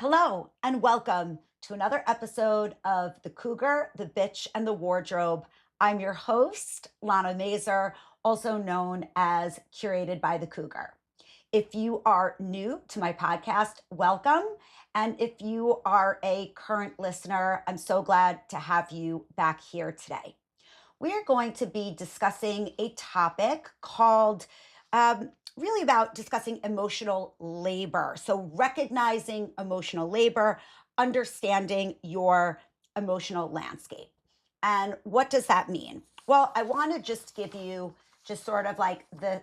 Hello, and welcome to another episode of The Cougar, the Bitch, and the Wardrobe. I'm your host, Lana Mazer, also known as Curated by the Cougar. If you are new to my podcast, welcome. And if you are a current listener, I'm so glad to have you back here today. We are going to be discussing a topic called really about discussing emotional labor. So, recognizing emotional labor, understanding your emotional landscape. And what does that mean? Well, I want to just give you just sort of like the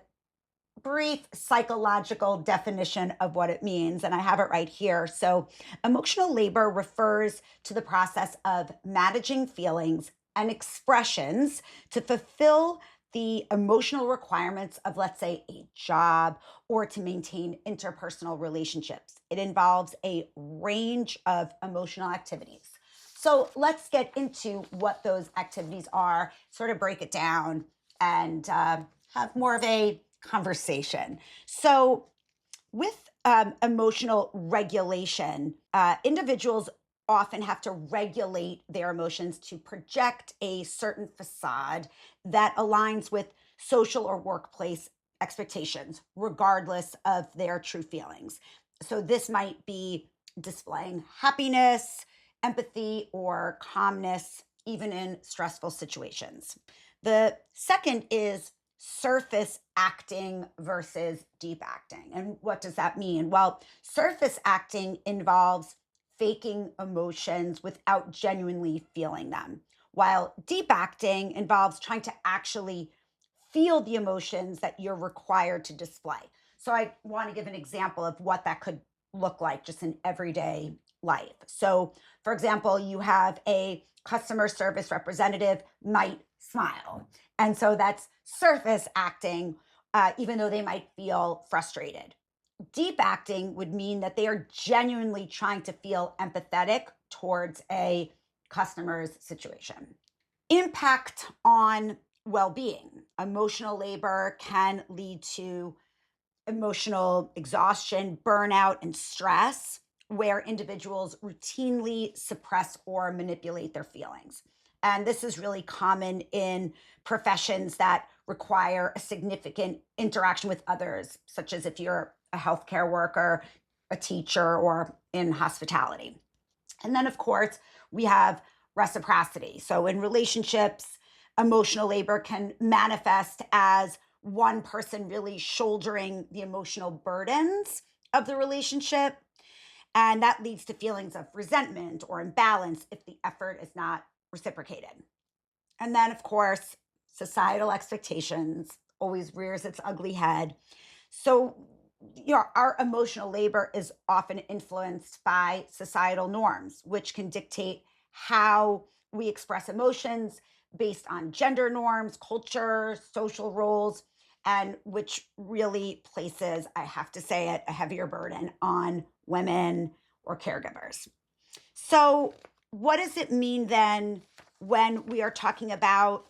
brief psychological definition of what it means, and I have it right here. So, emotional labor refers to the process of managing feelings and expressions to fulfill the emotional requirements of, let's say, a job or to maintain interpersonal relationships. It involves a range of emotional activities. So, let's get into what those activities are, sort of break it down, and have more of a conversation. So, with emotional regulation, individuals often have to regulate their emotions to project a certain facade that aligns with social or workplace expectations, regardless of their true feelings. So, this might be displaying happiness, empathy, or calmness, even in stressful situations. The second is surface acting versus deep acting. And what does that mean? Well, surface acting involves faking emotions without genuinely feeling them, while deep acting involves trying to actually feel the emotions that you're required to display. So, I want to give an example of what that could look like just in everyday life. So, for example, you have a customer service representative might smile. And so that's surface acting, even though they might feel frustrated. Deep acting would mean that they are genuinely trying to feel empathetic towards a customer's situation. Impact on well being. Emotional labor can lead to emotional exhaustion, burnout, and stress, where individuals routinely suppress or manipulate their feelings. And this is really common in professions that require a significant interaction with others, such as if you're a healthcare worker, a teacher, or in hospitality. And then, of course, we have reciprocity. So, in relationships, emotional labor can manifest as one person really shouldering the emotional burdens of the relationship. And that leads to feelings of resentment or imbalance if the effort is not reciprocated. And then, of course, societal expectations always rears its ugly head. So, our emotional labor is often influenced by societal norms, which can dictate how we express emotions based on gender norms, culture, social roles, and which really places, I have to say it, a heavier burden on women or caregivers. So, what does it mean then when we are talking about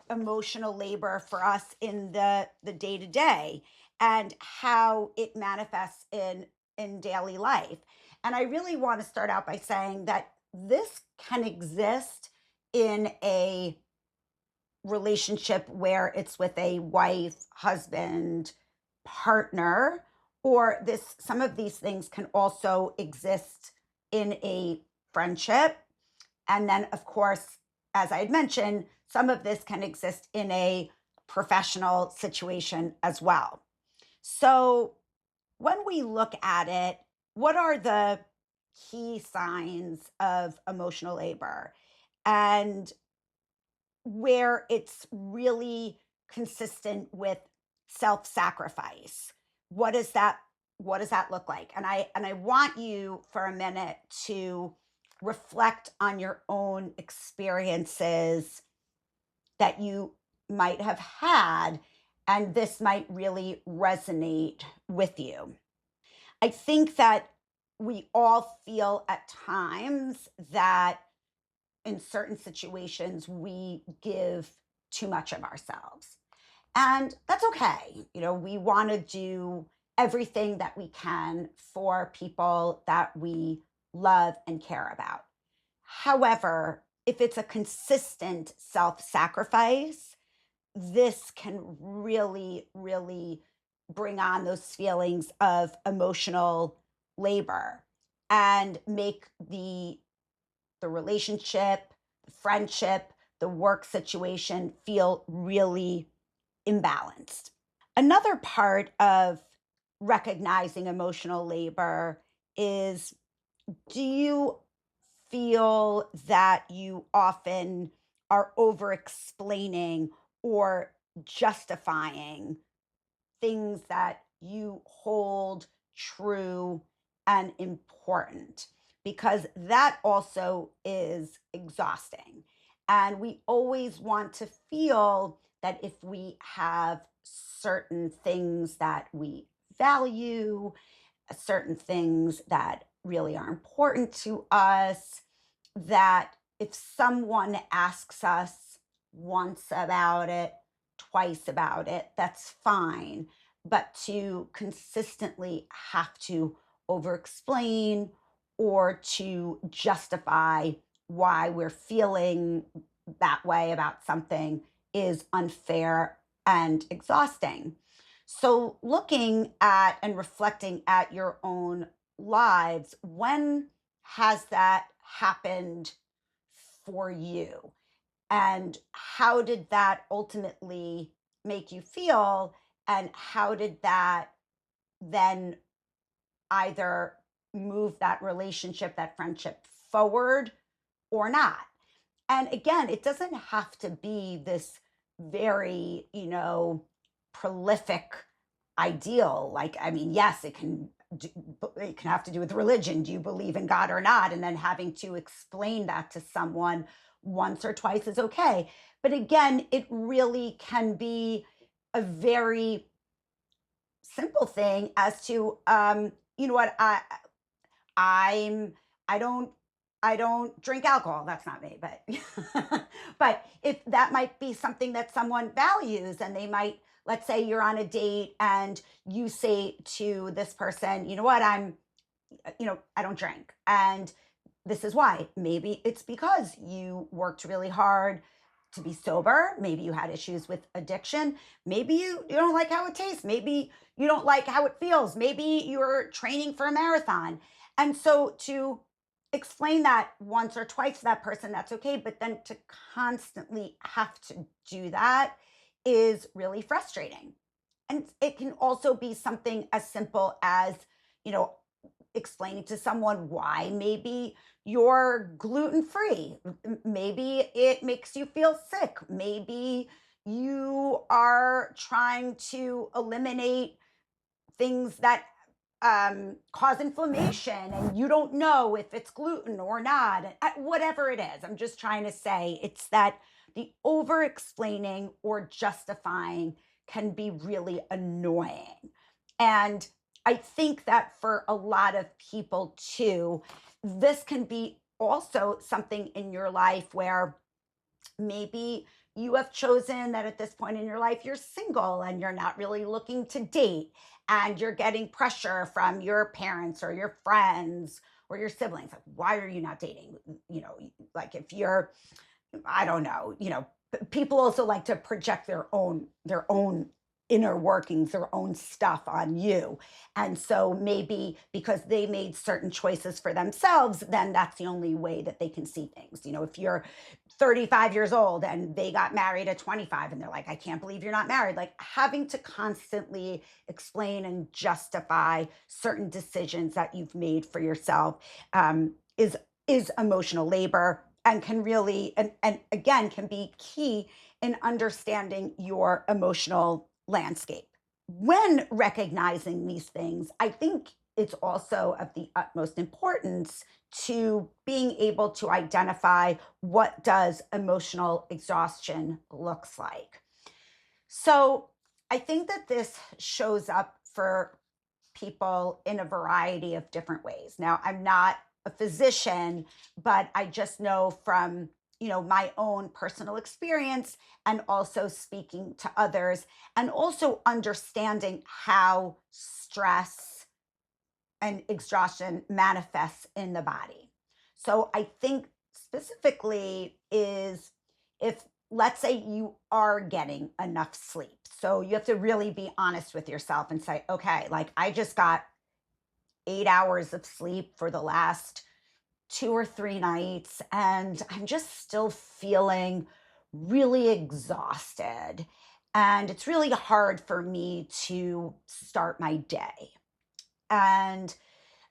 emotional labor for us in the day to day and how it manifests in daily life? And I really want to start out by saying that this can exist in a relationship where it's with a wife, husband, partner, or this some of these things can also exist in a friendship. And then, of course, as I had mentioned, some of this can exist in a professional situation as well. So, when we look at it, what are the key signs of emotional labor? And where it's really consistent with self-sacrifice. What does that look like? And I want you for a minute to reflect on your own experiences that you might have had, and this might really resonate with you. I think that we all feel at times that in certain situations we give too much of ourselves. And that's okay. We want to do everything that we can for people that we love, and care about. However, if it's a consistent self sacrifice, this can really, really bring on those feelings of emotional labor and make the relationship, the friendship, the work situation feel really imbalanced. Another part of recognizing emotional labor is, do you feel that you often are over explaining or justifying things that you hold true and important? Because that also is exhausting. And we always want to feel that if we have certain things that we value, certain things that really are important to us, that if someone asks us once about it, twice about it, that's fine. But to consistently have to over explain or to justify why we're feeling that way about something is unfair and exhausting. So, looking at and reflecting at your own lives, when has that happened for you? And how did that ultimately make you feel? And how did that then either move that relationship, that friendship forward or not? And again, it doesn't have to be this very, prolific ideal. Like, I mean, yes, it can have to do with religion. Do you believe in God or not? And then having to explain that to someone once or twice is okay. But again, it really can be a very simple thing as to, you know what, I'm I don't I don't drink alcohol. That's not me, but but if that might be something that someone values, and they might, let's say you're on a date and you say to this person, you know what, I don't drink. And this is why. Maybe it's because you worked really hard to be sober. Maybe you had issues with addiction. Maybe you don't like how it tastes. Maybe you don't like how it feels. Maybe you're training for a marathon. And so to explain that once or twice to that person, that's okay. But then to constantly have to do that is really frustrating. And it can also be something as simple as, you know, explaining to someone why maybe you're gluten free. Maybe it makes you feel sick. Maybe you are trying to eliminate things that cause inflammation, and you don't know if it's gluten or not. Whatever it is, I'm just trying to say it's that the over explaining or justifying can be really annoying. And I think that for a lot of people too, this can be also something in your life where maybe you have chosen that at this point in your life you're single and you're not really looking to date, and you're getting pressure from your parents or your friends or your siblings, like, why are you not dating? Like, if you're, I don't know, people also like to project their own inner workings, their own stuff on you. And so maybe because they made certain choices for themselves, then that's the only way that they can see things. If you're 35 years old and they got married at 25 and they're like, I can't believe you're not married. Like, having to constantly explain and justify certain decisions that you've made for yourself is emotional labor, and can really, and again, can be key in understanding your emotional landscape. When recognizing these things, I think it's also of the utmost importance to being able to identify what does emotional exhaustion looks like. So I think that this shows up for people in a variety of different ways. Now, I'm not a physician, but I just know from, my own personal experience, and also speaking to others, and also understanding how stress and exhaustion manifests in the body. So I think specifically is if, let's say, you are getting enough sleep. So you have to really be honest with yourself and say, okay, like I just got 8 hours of sleep for the last 2 or 3 nights, and I'm just still feeling really exhausted. And it's really hard for me to start my day. And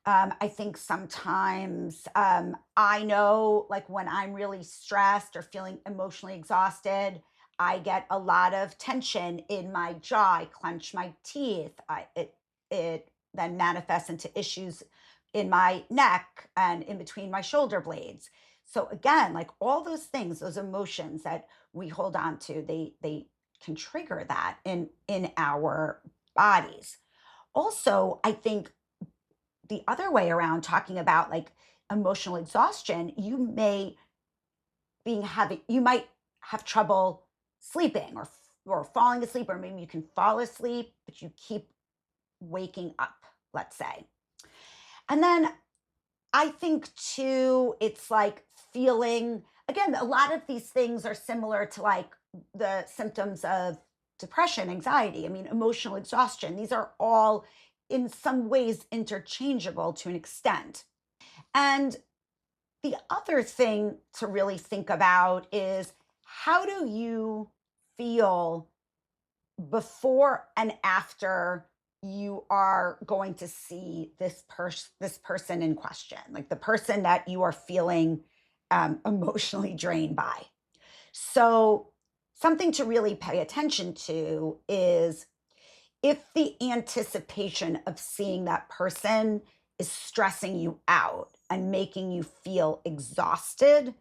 I think sometimes I know, like, when I'm really stressed or feeling emotionally exhausted, I get a lot of tension in my jaw. I clench my teeth. It then manifests into issues in my neck and in between my shoulder blades. So again, like all those things, those emotions that we hold on to, they can trigger that in our bodies. Also, I think the other way around, talking about like emotional exhaustion, you might have trouble sleeping or falling asleep, or maybe you can fall asleep but you keep waking up, let's say. And then I think too, it's like feeling, again, a lot of these things are similar to like the symptoms of depression, anxiety. I mean, emotional exhaustion, these are all in some ways interchangeable to an extent. And the other thing to really think about is, how do you feel before and after you are going to see this person in question, like the person that you are feeling emotionally drained by. So something to really pay attention to is, if the anticipation of seeing that person is stressing you out and making you feel exhausted,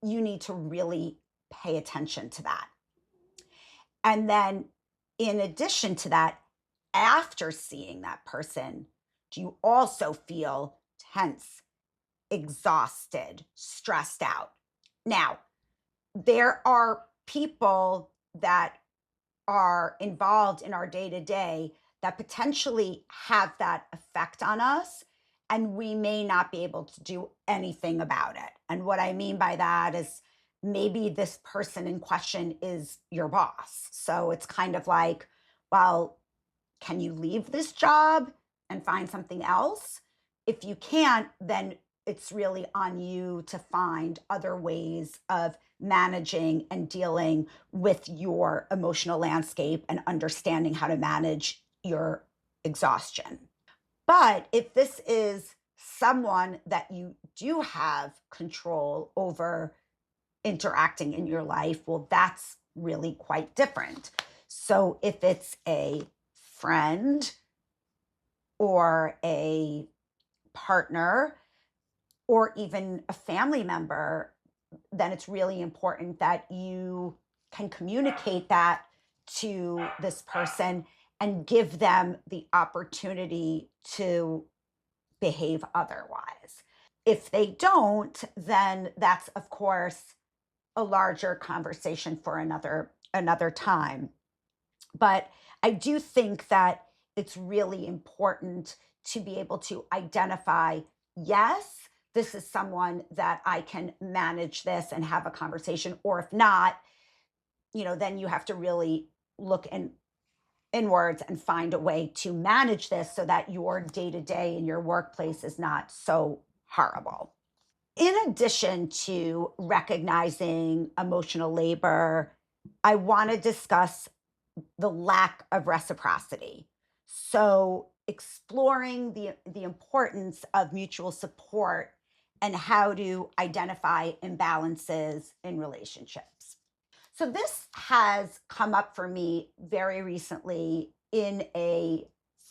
you need to really pay attention to that. And then, in addition to that, after seeing that person, do you also feel tense, exhausted, stressed out? Now, there are people that are involved in our day to day that potentially have that effect on us, and we may not be able to do anything about it. And what I mean by that is, maybe this person in question is your boss. So it's kind of like, well, can you leave this job and find something else? If you can't, then it's really on you to find other ways of managing and dealing with your emotional landscape and understanding how to manage your exhaustion. But if this is someone that you do have control over interacting in your life, well, that's really quite different. So if it's a friend or a partner or even a family member, then it's really important that you can communicate that to this person and give them the opportunity to behave otherwise. If they don't, then that's, of course, a larger conversation for another time. But I do think that it's really important to be able to identify, yes, this is someone that I can manage this and have a conversation, or if not, then you have to really look inwards and find a way to manage this so that your day to day in your workplace is not so horrible. In addition to recognizing emotional labor, I want to discuss the lack of reciprocity. So, exploring the importance of mutual support and how to identify imbalances in relationships. So, this has come up for me very recently in a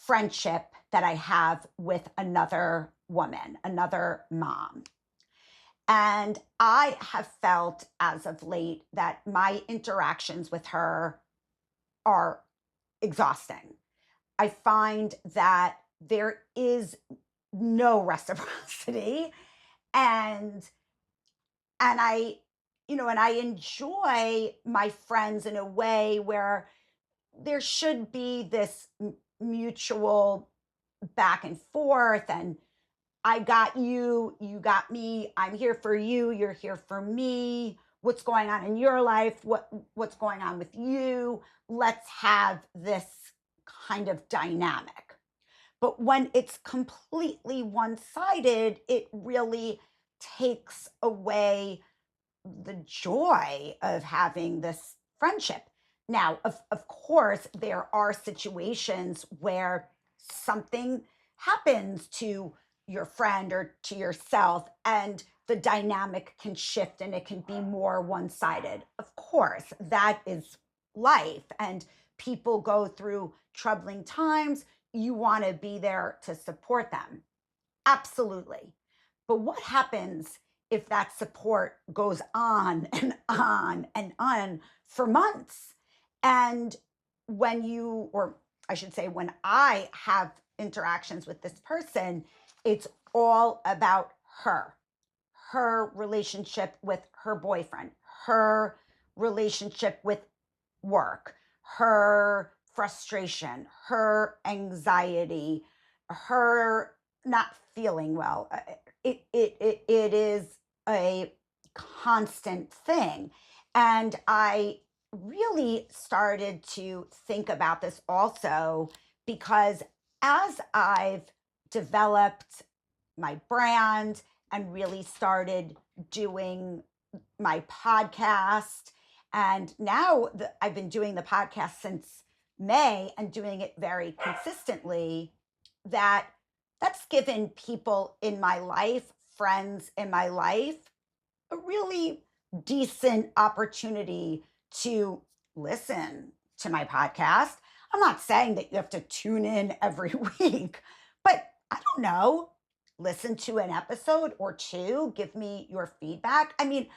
friendship that I have with another woman, another mom. And I have felt as of late that my interactions with her are exhausting. I find that there is no reciprocity, and I and I enjoy my friends in a way where there should be this mutual back and forth, and I got you, you got me, I'm here for you, you're here for me. What's going on in your life? What's going on with you? Let's have this kind of dynamic. But when it's completely one-sided, it really takes away the joy of having this friendship. Now, of course, there are situations where something happens to your friend or to yourself, and the dynamic can shift and it can be more one sided. Of course, that is life, and people go through troubling times. You want to be there to support them. Absolutely. But what happens if that support goes on and on and on for months? And when you, or I should say, when I have interactions with this person, it's all about her relationship with her boyfriend, her relationship with work, her frustration, her anxiety, her not feeling well. It is a constant thing. And I really started to think about this also because as I've developed my brand and really started doing my podcast, and now I've been doing the podcast since May and doing it very consistently, that that's given people in my life, friends in my life, a really decent opportunity to listen to my podcast. I'm not saying that you have to tune in every week, but I don't know, listen to an episode or two, give me your feedback. I mean,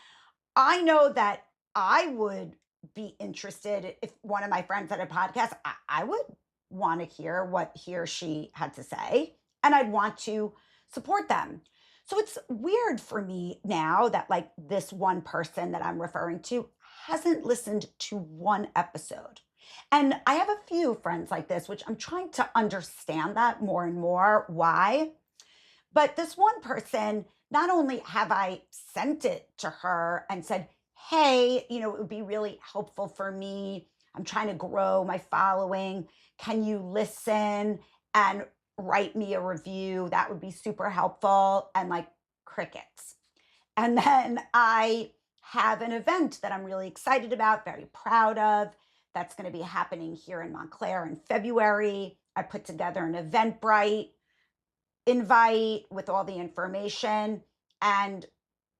I know that I would be interested if one of my friends had a podcast. I would want to hear what he or she had to say, and I'd want to support them. So it's weird for me now that, like, this one person that I'm referring to hasn't listened to one episode. And I have a few friends like this, which I'm trying to understand that more and more. Why? But this one person, not only have I sent it to her and said, hey, it would be really helpful for me. I'm trying to grow my following. Can you listen and write me a review? That would be super helpful. And like, crickets. And then I have an event that I'm really excited about, very proud of. That's going to be happening here in Montclair in February. I put together an Eventbrite invite with all the information and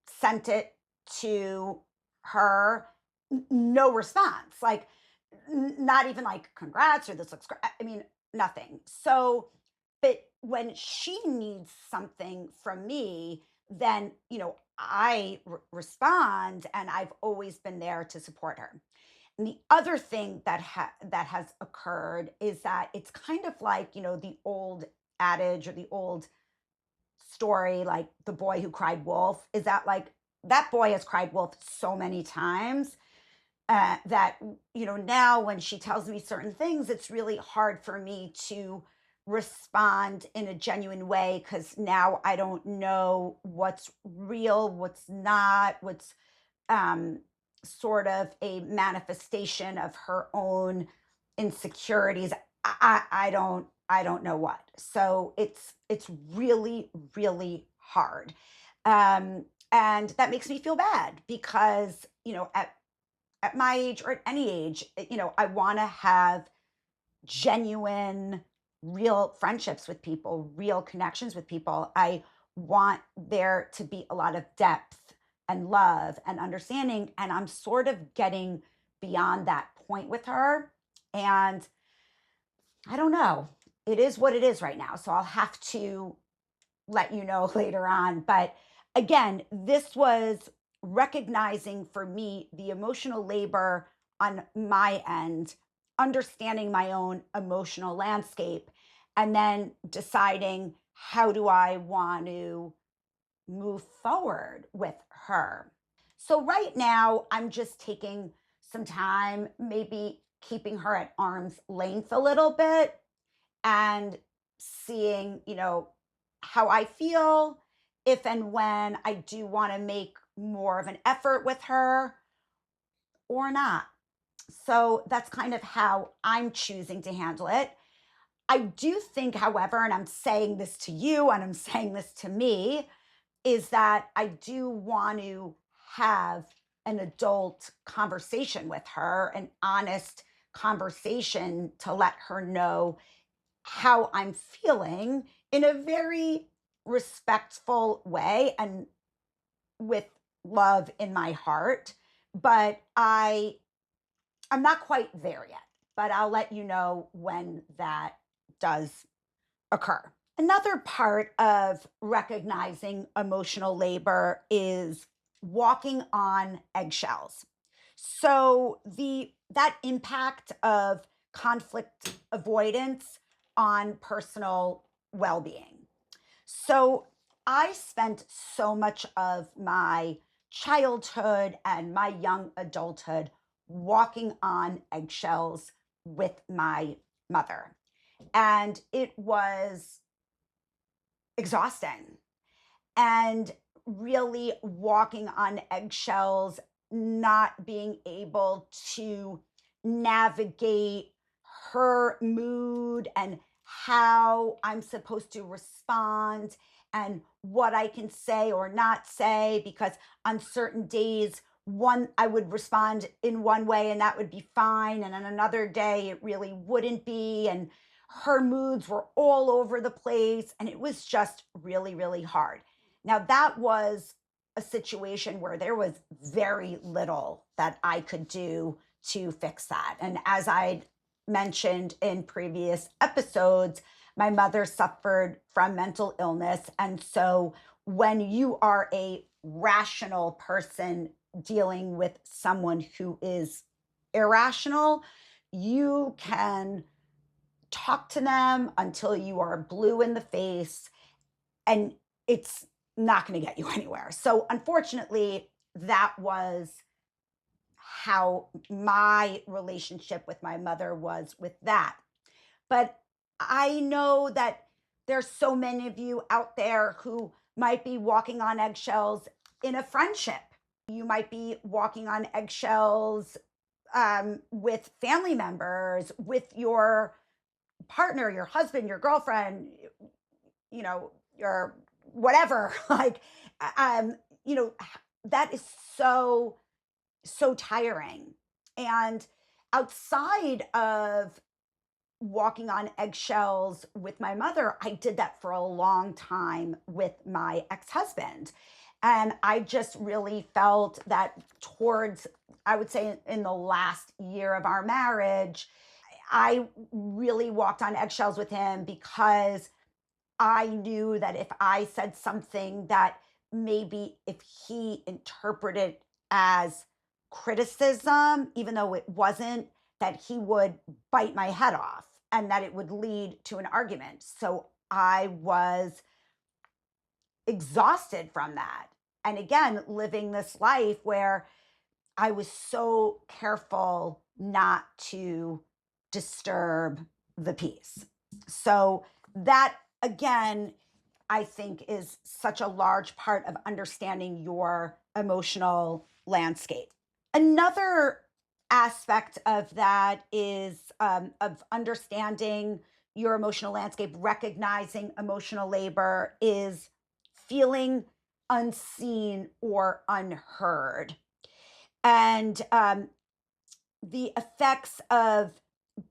sent it to her. No response, like not even like congrats or this looks great. I mean, nothing. So, but when she needs something from me, then I respond, and I've always been there to support her. And the other thing that has occurred is that it's kind of like the old adage or the old story, like the boy who cried wolf, is that like that boy has cried wolf so many times that now when she tells me certain things, it's really hard for me to respond in a genuine way, because now I don't know what's real, what's not, what's um, sort of a manifestation of her own insecurities. I don't know what. So it's really really hard, and that makes me feel bad because at my age or at any age, I want to have genuine, real friendships with people, real connections with people. I want there to be a lot of depth and love and understanding. And I'm sort of getting beyond that point with her. And I don't know. It is what it is right now. So I'll have to let you know later on. But again, this was recognizing for me the emotional labor on my end, understanding my own emotional landscape, and then deciding how do I want to move forward with her. So right now, I'm just taking some time, maybe keeping her at arm's length a little bit, and seeing, how I feel, if and when I do want to make more of an effort with her or not. So that's kind of how I'm choosing to handle it. I do think, however, and I'm saying this to you and I'm saying this to me, is that I do want to have an adult conversation with her, an honest conversation to let her know how I'm feeling in a very respectful way and with love in my heart. But I'm not quite there yet, but I'll let you know when that does occur. Another part of recognizing emotional labor is walking on eggshells. So the that impact of conflict avoidance on personal well-being. So I spent so much of my childhood and my young adulthood walking on eggshells with my mother. And it was exhausting and really walking on eggshells, not being able to navigate her mood and how I'm supposed to respond and what I can say or not say, because on certain days, one I would respond in one way and that would be fine, and on another day it really wouldn't be, and her moods were all over the place, and it was just really, really hard. Now, that was a situation where there was very little that I could do to fix that. And as I mentioned in previous episodes, my mother suffered from mental illness. And so when you are a rational person dealing with someone who is irrational, you can talk to them until you are blue in the face, and it's not going to get you anywhere. So, unfortunately, that was how my relationship with my mother was with that. But I know that there's so many of you out there who might be walking on eggshells in a friendship. You might be walking on eggshells with family members, with your partner, your husband, your girlfriend, your whatever. Like, um, you know, that is so tiring. And outside of walking on eggshells with my mother, I did that for a long time with my ex-husband. And I just really felt that towards, I would say, in the last year of our marriage, I really walked on eggshells with him because I knew that if I said something that maybe if he interpreted as criticism, even though it wasn't, that he would bite my head off and that it would lead to an argument. So I was exhausted from that. And again, living this life where I was so careful not to disturb the peace. So that again, I think is such a large part of understanding your emotional landscape. Another aspect of that is of understanding your emotional landscape, recognizing emotional labor, is feeling unseen or unheard. And the effects of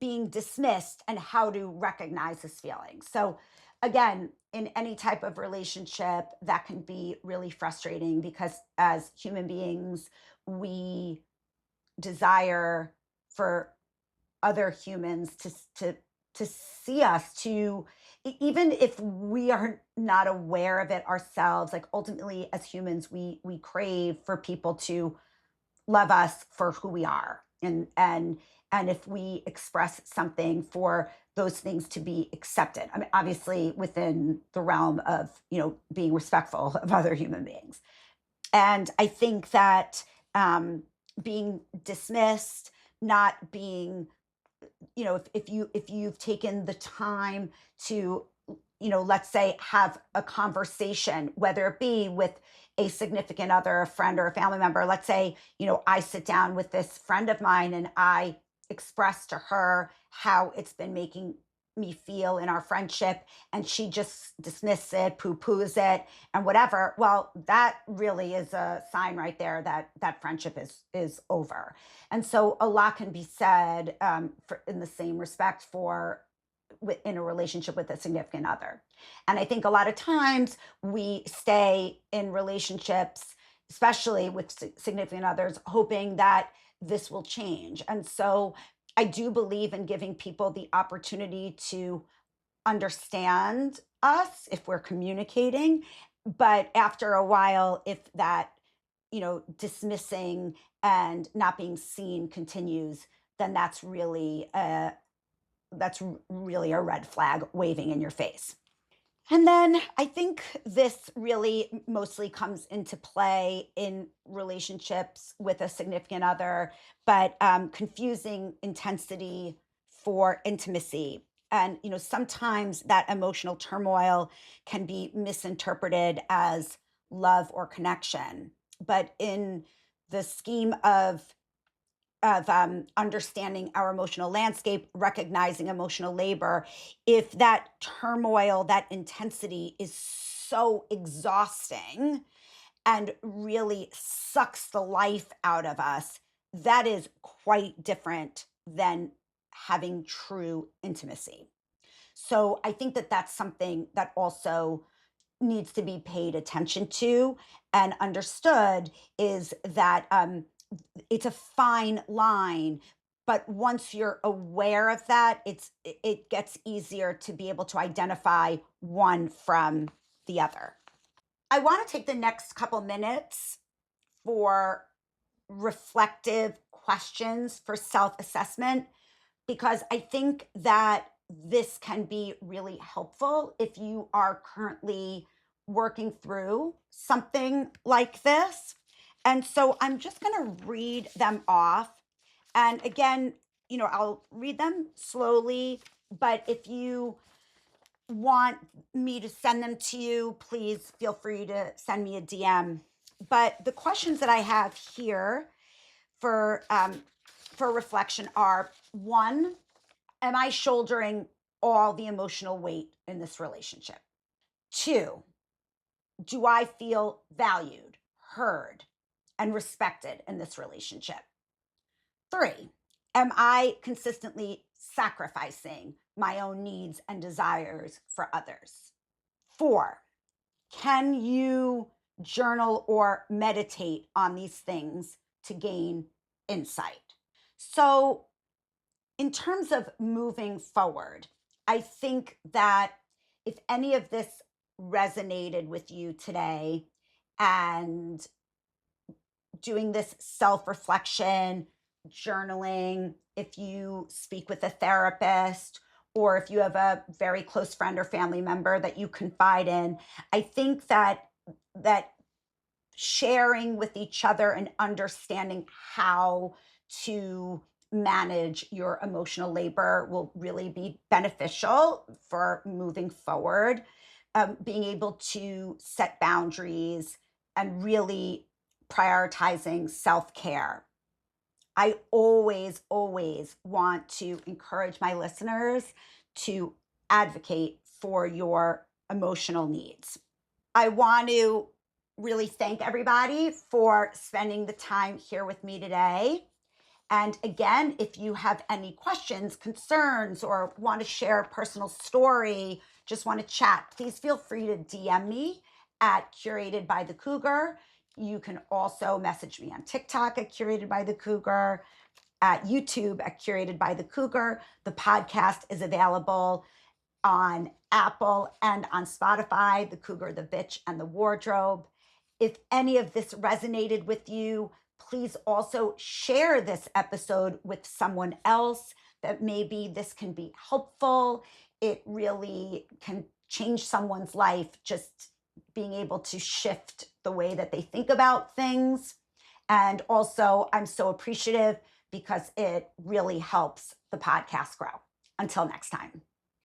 being dismissed and how to recognize this feeling. So, again, in any type of relationship, that can be really frustrating because as human beings, we desire for other humans to see us, to even if we are not aware of it ourselves, like ultimately as humans we crave for people to love us for who we are, and if we express something, for those things to be accepted. I mean, obviously within the realm of being respectful of other human beings. And I think that being dismissed, not being, if you've taken the time to let's say have a conversation, whether it be with a significant other, a friend, or a family member. Let's say, I sit down with this friend of mine and I express to her how it's been making me feel in our friendship, and she just dismisses it, poo-poos it, and whatever. Well, that really is a sign right there that that friendship is over. And so a lot can be said, in the same respect for in a relationship with a significant other. And I think a lot of times we stay in relationships, especially with significant others, hoping that this will change. And so I do believe in giving people the opportunity to understand us if we're communicating. But after a while, if that, dismissing and not being seen continues, then that's really a red flag waving in your face. And then I think this really mostly comes into play in relationships with a significant other, but confusing intensity for intimacy. And, sometimes that emotional turmoil can be misinterpreted as love or connection. But in the scheme of understanding our emotional landscape, recognizing emotional labor, if that turmoil, that intensity is so exhausting and really sucks the life out of us, that is quite different than having true intimacy. So I think that that's something that also needs to be paid attention to and understood, is that it's a fine line, but once you're aware of that, it gets easier to be able to identify one from the other. I want to take the next couple minutes for reflective questions for self-assessment, because I think that this can be really helpful if you are currently working through something like this. And so I'm just going to read them off. And again, I'll read them slowly, but if you want me to send them to you, please feel free to send me a DM. But the questions that I have here for reflection are: one, am I shouldering all the emotional weight in this relationship? Two, do I feel valued, heard, and respected in this relationship? Three, am I consistently sacrificing my own needs and desires for others? Four, can you journal or meditate on these things to gain insight? So, in terms of moving forward, I think that if any of this resonated with you today, and doing this self reflection, journaling, if you speak with a therapist, or if you have a very close friend or family member that you confide in, I think that sharing with each other and understanding how to manage your emotional labor will really be beneficial for moving forward. Being able to set boundaries and really prioritizing self care. I always, always want to encourage my listeners to advocate for your emotional needs. I want to really thank everybody for spending the time here with me today. And again, if you have any questions, concerns, or want to share a personal story, just want to chat, please feel free to DM me at Curated by the Cougar. You can also message me on TikTok at Curated by the Cougar, at YouTube at Curated by the Cougar. The podcast is available on Apple and on Spotify, The Cougar, the Bitch, and the Wardrobe. If any of this resonated with you, please also share this episode with someone else, that maybe this can be helpful. It really can change someone's life, just being able to shift the way that they think about things. And also, I'm so appreciative because it really helps the podcast grow. Until next time.